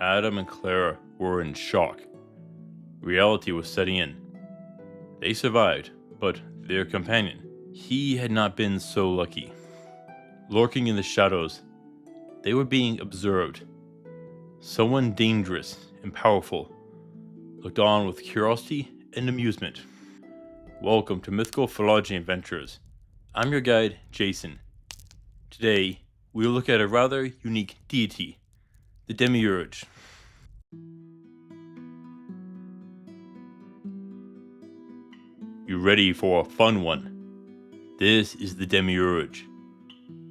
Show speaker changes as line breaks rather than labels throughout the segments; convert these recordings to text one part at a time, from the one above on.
Adam and Clara were in shock. Reality was setting in. They survived, but their companion, he had not been so lucky. Lurking in the shadows, they were being observed. Someone dangerous and powerful looked on with curiosity and amusement. Welcome to Mythical Phylogeny Adventures. I'm your guide, Jason. Today, we'll look at a rather unique deity, the Demiurge. You ready for a fun one? This is the Demiurge.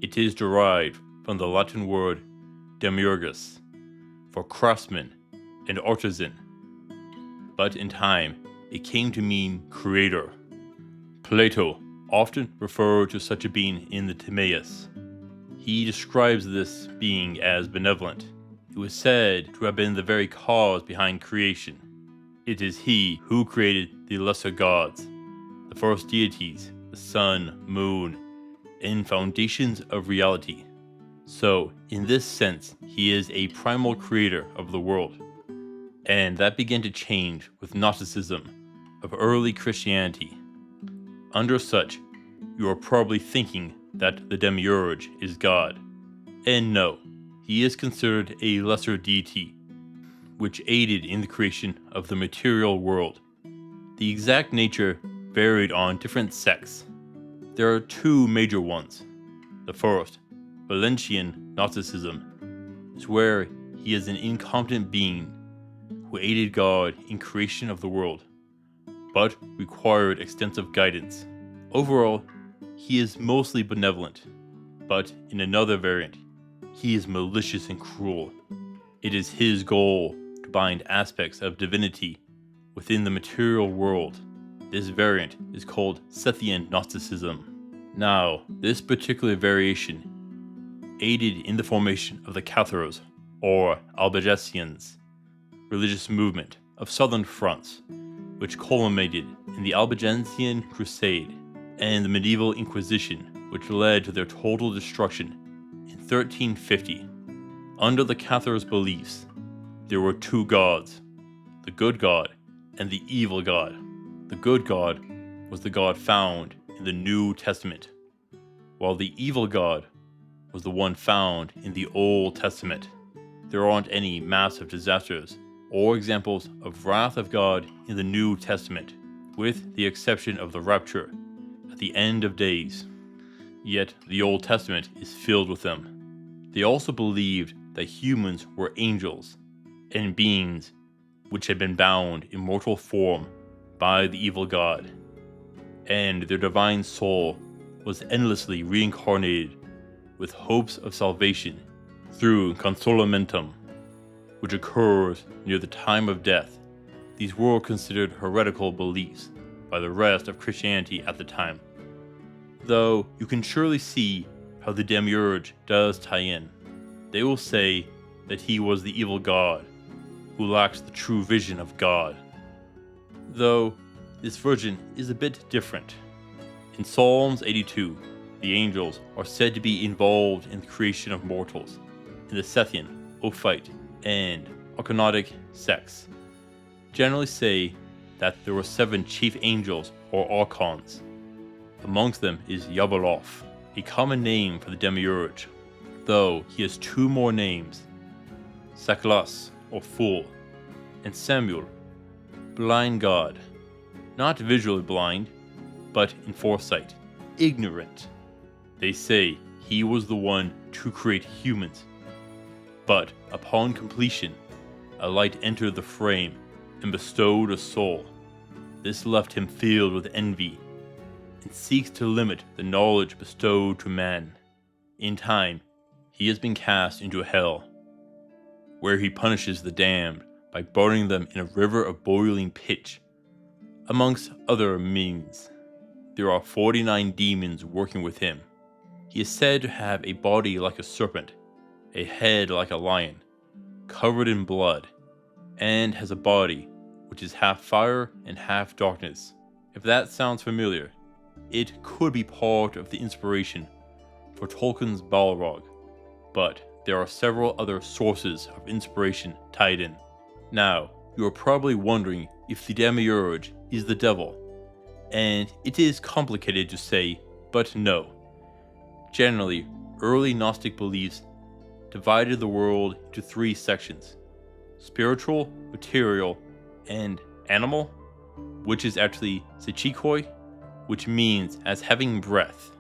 It is derived from the Latin word demiurgus, for craftsman and artisan. But in time, it came to mean creator. Plato often referred to such a being in the Timaeus. He describes this being as benevolent. It was said to have been the very cause behind creation. It is he who created the lesser gods, the first deities, the sun, moon, and foundations of reality. So, in this sense, he is a primal creator of the world. And that began to change with Gnosticism of early Christianity. Under such, you are probably thinking that the Demiurge is God. And no, he is considered a lesser deity, which aided in the creation of the material world. The exact nature varied on different sects. There are two major ones. The first, Valentian Gnosticism, is where he is an incompetent being who aided God in creation of the world, but required extensive guidance. Overall, he is mostly benevolent, but in another variant, he is malicious and cruel. It is his goal to bind aspects of divinity within the material world. This variant is called Sethian Gnosticism. Now, this particular variation aided in the formation of the Cathars, or Albigensians, religious movement of southern France, which culminated in the Albigensian Crusade and the medieval Inquisition, which led to their total destruction in 1350. Under the Cathars' beliefs, there were two gods, the good God and the evil God. The good God was the God found in the New Testament, while the evil God was the one found in the Old Testament. There aren't any massive disasters or examples of wrath of God in the New Testament, with the exception of the rapture at the end of days. Yet the Old Testament is filled with them. They also believed that humans were angels and beings which had been bound in mortal form by the evil God, and their divine soul was endlessly reincarnated with hopes of salvation through consolamentum, which occurs near the time of death. These were considered heretical beliefs by the rest of Christianity at the time, though you can surely see how the Demiurge does tie in. They will say that he was the evil God who lacks the true vision of God, though this version is a bit different. In Psalms 82, the angels are said to be involved in the creation of mortals in the Sethian, Ophite, and Akhenatic sects. Generally say that there were 7 chief angels or archons. Amongst them is Yabaloth, a common name for the Demiurge, though he has 2 more names, Saklas, or Fool, and Samuel, Blind God. Not visually blind, but in foresight, ignorant. They say he was the one to create humans, but upon completion, a light entered the frame and bestowed a soul. This left him filled with envy, and seeks to limit the knowledge bestowed to man. In time, he has been cast into hell, where he punishes the damned by burning them in a river of boiling pitch, amongst other means. There are 49 demons working with him. He is said to have a body like a serpent, a head like a lion, covered in blood, and has a body which is half fire and half darkness. If that sounds familiar, it could be part of the inspiration for Tolkien's Balrog, but there are several other sources of inspiration tied in. Now, you are probably wondering if the Demiurge is the devil, and it is complicated to say, but no. Generally, early Gnostic beliefs divided the world into three sections: spiritual, material, and animal, which is actually psychikoi, which means as having breath.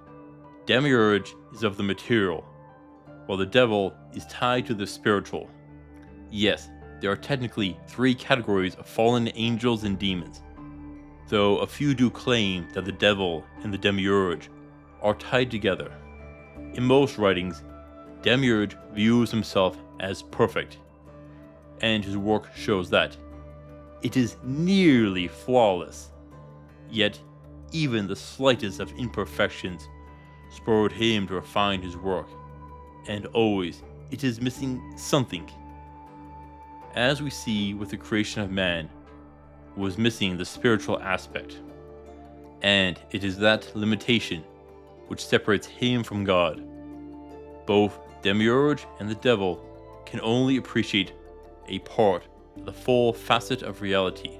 Demiurge is of the material, while the devil is tied to the spiritual. Yes, there are technically three categories of fallen angels and demons, though a few do claim that the devil and the Demiurge are tied together. In most writings, Demiurge views himself as perfect, and his work shows that. It is nearly flawless, yet even the slightest of imperfections spurred him to refine his work, and always it is missing something. As we see with the creation of man, was missing the spiritual aspect, and it is that limitation which separates him from God. Both Demiurge and the devil can only appreciate a part of the full facet of reality.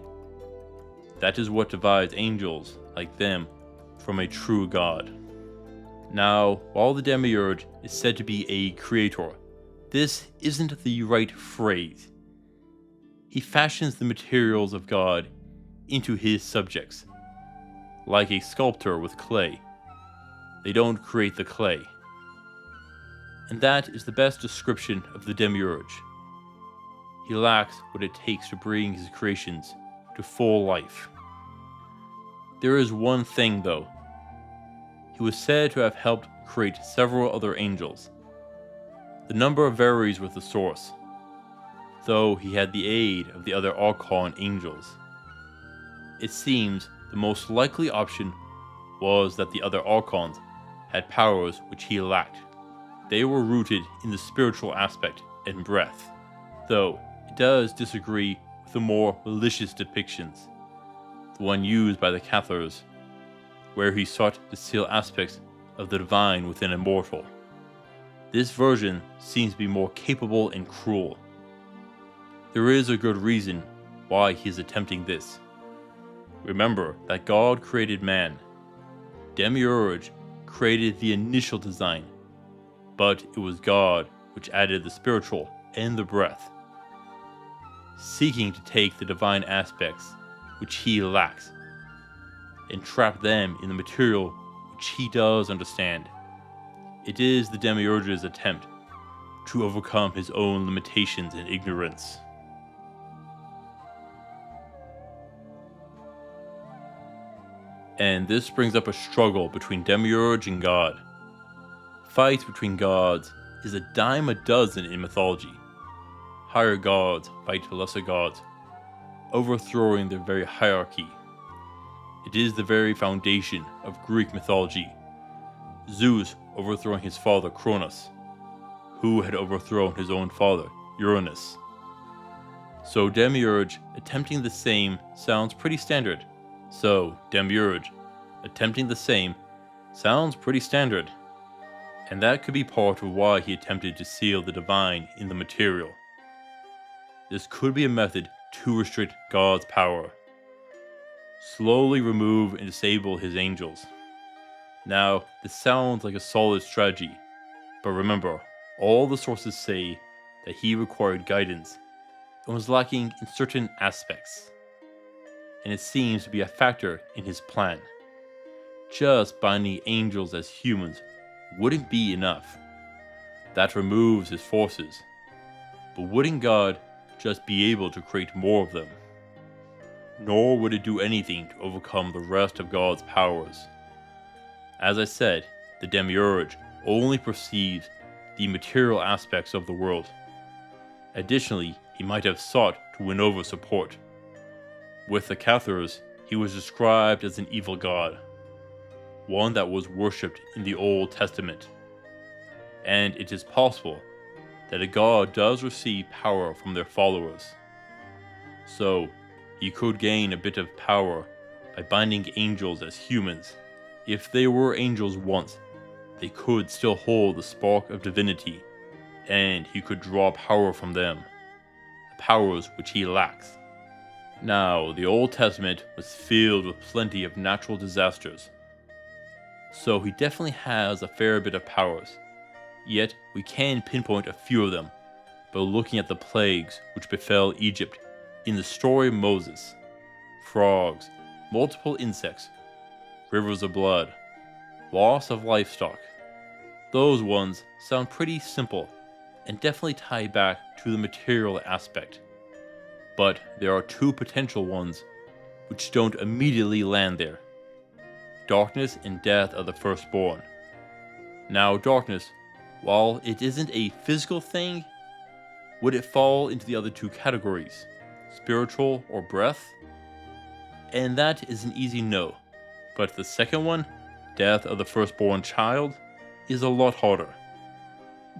That is what divides angels like them from a true God. Now, while the Demiurge is said to be a creator, this isn't the right phrase. He fashions the materials of God into his subjects, like a sculptor with clay. They don't create the clay. And that is the best description of the Demiurge. He lacks what it takes to bring his creations to full life. There is one thing, though. He was said to have helped create several other angels. The number varies with the source, though he had the aid of the other Archon angels. It seems the most likely option was that the other Archons had powers which he lacked. They were rooted in the spiritual aspect and breath, though it does disagree with the more malicious depictions, the one used by the Cathars, where he sought to seal aspects of the divine within a mortal. This version seems to be more capable and cruel. There is a good reason why he is attempting this. Remember that God created man. Demiurge created the initial design, but it was God which added the spiritual and the breath, seeking to take the divine aspects which he lacks and trap them in the material which he does understand. It is the Demiurge's attempt to overcome his own limitations and ignorance. And this brings up a struggle between Demiurge and God. Fights between gods is a dime a dozen in mythology. Higher gods fight lesser gods, overthrowing their very hierarchy. It is the very foundation of Greek mythology. Zeus overthrowing his father Cronus, who had overthrown his own father, Uranus. So Demiurge attempting the same sounds pretty standard. And that could be part of why he attempted to seal the divine in the material. This could be a method to restrict God's power. Slowly remove and disable his angels. Now, this sounds like a solid strategy, but remember, all the sources say that he required guidance and was lacking in certain aspects. And it seems to be a factor in his plan. Just binding angels as humans wouldn't be enough. That removes his forces. But wouldn't God just be able to create more of them? Nor would it do anything to overcome the rest of God's powers. As I said, the Demiurge only perceives the material aspects of the world. Additionally, he might have sought to win over support. With the Cathars, he was described as an evil god, one that was worshipped in the Old Testament. And it is possible that a god does receive power from their followers. So, he could gain a bit of power by binding angels as humans. If they were angels once, they could still hold the spark of divinity, and he could draw power from them, the powers which he lacks. Now, the Old Testament was filled with plenty of natural disasters, so he definitely has a fair bit of powers, yet we can pinpoint a few of them by looking at the plagues which befell Egypt in the story of Moses. Frogs, multiple insects, rivers of blood, loss of livestock. Those ones sound pretty simple and definitely tie back to the material aspect. But there are two potential ones which don't immediately land there. Darkness and death of the firstborn. Now, darkness, while it isn't a physical thing, would it fall into the other two categories, spiritual or breath? And that is an easy no. But the second one, death of the firstborn child, is a lot harder.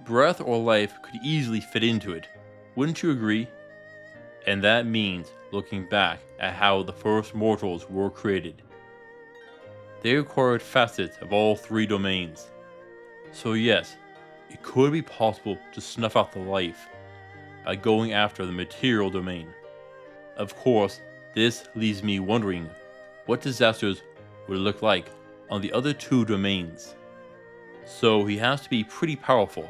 Breath or life could easily fit into it, wouldn't you agree? And that means looking back at how the first mortals were created. They required facets of all three domains. So yes, it could be possible to snuff out the life by going after the material domain. Of course, this leaves me wondering what disasters would look like on the other two domains. So he has to be pretty powerful.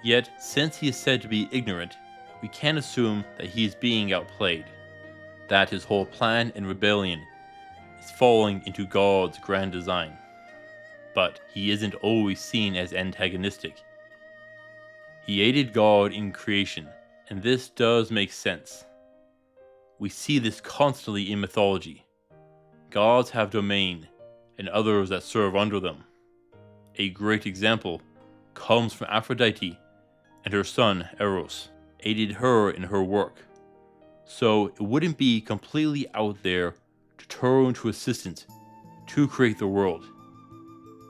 Yet, since he is said to be ignorant, we can assume that he is being outplayed, that his whole plan and rebellion is falling into God's grand design. But he isn't always seen as antagonistic. He aided God in creation, and this does make sense. We see this constantly in mythology. Gods have domain, and others that serve under them. A great example comes from Aphrodite and her son Eros, aided her in her work. So it wouldn't be completely out there to turn to assistance to create the world.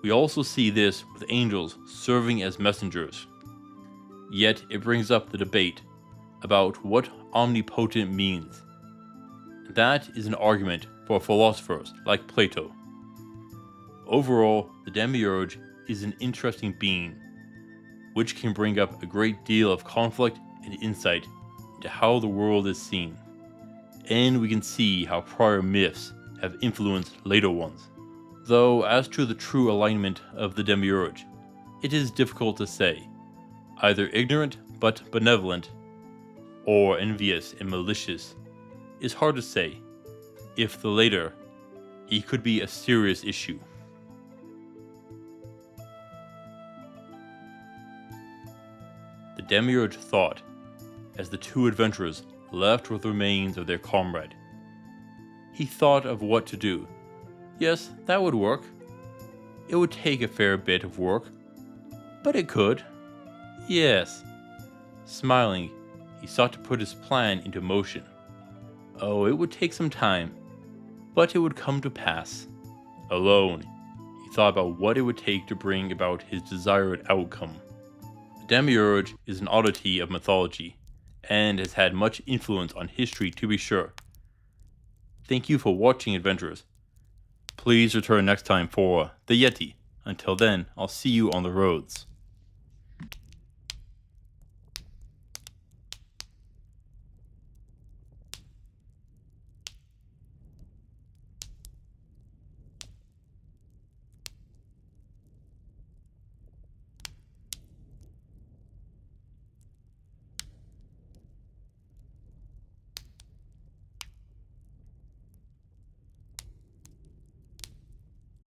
We also see this with angels serving as messengers. Yet it brings up the debate about what omnipotent means. That is an argument for philosophers like Plato. Overall, the Demiurge is an interesting being, which can bring up a great deal of conflict and insight into how the world is seen. And we can see how prior myths have influenced later ones. Though as to the true alignment of the Demiurge, it is difficult to say. Either ignorant but benevolent, or envious and malicious, is hard to say. If the latter, he could be a serious issue. The Demiurge thought, as the two adventurers left with the remains of their comrade. He thought of what to do. Yes, that would work. It would take a fair bit of work, but it could. Yes. Smiling, he sought to put his plan into motion. Oh, it would take some time, but it would come to pass. Alone, he thought about what it would take to bring about his desired outcome. The Demiurge is an oddity of mythology, and has had much influence on history to be sure. Thank you for watching, adventurers. Please return next time for The Yeti. Until then, I'll see you on the roads.